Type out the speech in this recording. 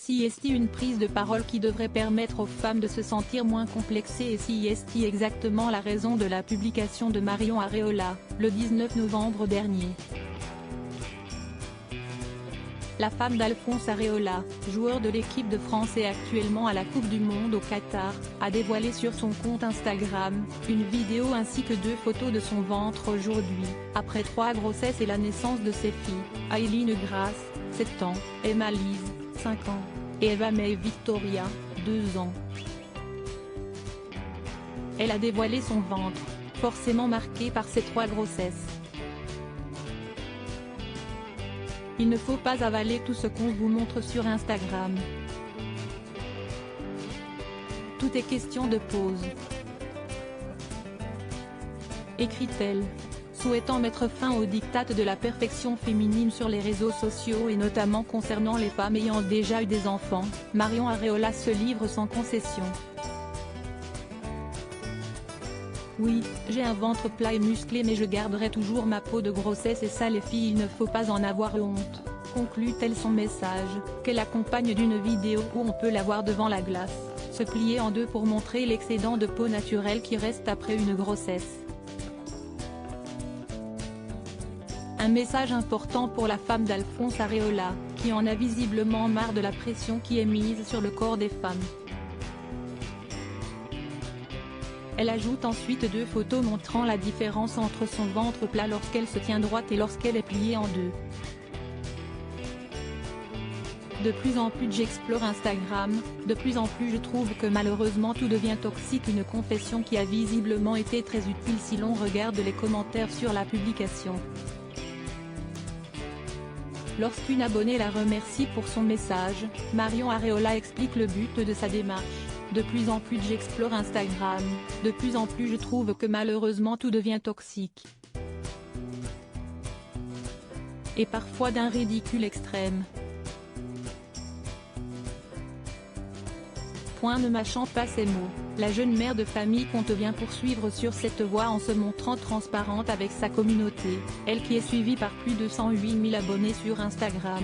CIST une prise de parole qui devrait permettre aux femmes de se sentir moins complexées et CIST exactement la raison de la publication de Marion Areola, le 19 novembre dernier. La femme d'Alphonse Areola, joueur de l'équipe de France et actuellement à la Coupe du Monde au Qatar, a dévoilé sur son compte Instagram, une vidéo ainsi que 2 photos de son ventre aujourd'hui, après 3 grossesses et la naissance de ses filles, Aileen Grace, 7 ans, Emma Lise, 5 ans, et Eva May Victoria, 2 ans. Elle a dévoilé son ventre, forcément marqué par ces 3 grossesses. Il ne faut pas avaler tout ce qu'on vous montre sur Instagram. Tout est question de pause. Écrit-elle. Souhaitant mettre fin au diktat de la perfection féminine sur les réseaux sociaux et notamment concernant les femmes ayant déjà eu des enfants, Marion Areola se livre sans concession. Oui, j'ai un ventre plat et musclé mais je garderai toujours ma peau de grossesse et ça les filles il ne faut pas en avoir honte, conclut-elle son message, qu'elle accompagne d'une vidéo où on peut la voir devant la glace, se plier en 2 pour montrer l'excédent de peau naturelle qui reste après une grossesse. Un message important pour la femme d'Alphonse Areola, qui en a visiblement marre de la pression qui est mise sur le corps des femmes. Elle ajoute ensuite 2 photos montrant la différence entre son ventre plat lorsqu'elle se tient droite et lorsqu'elle est pliée en 2. De plus en plus j'explore Instagram, de plus en plus je trouve que malheureusement tout devient toxique, une confession qui a visiblement été très utile si l'on regarde les commentaires sur la publication. Lorsqu'une abonnée la remercie pour son message, Marion Areola explique le but de sa démarche. De plus en plus j'explore Instagram, de plus en plus je trouve que malheureusement tout devient toxique. Et parfois d'un ridicule extrême. Ne mâchant pas ses mots, la jeune mère de famille compte bien poursuivre sur cette voie en se montrant transparente avec sa communauté, elle qui est suivie par plus de 108 000 abonnés sur Instagram.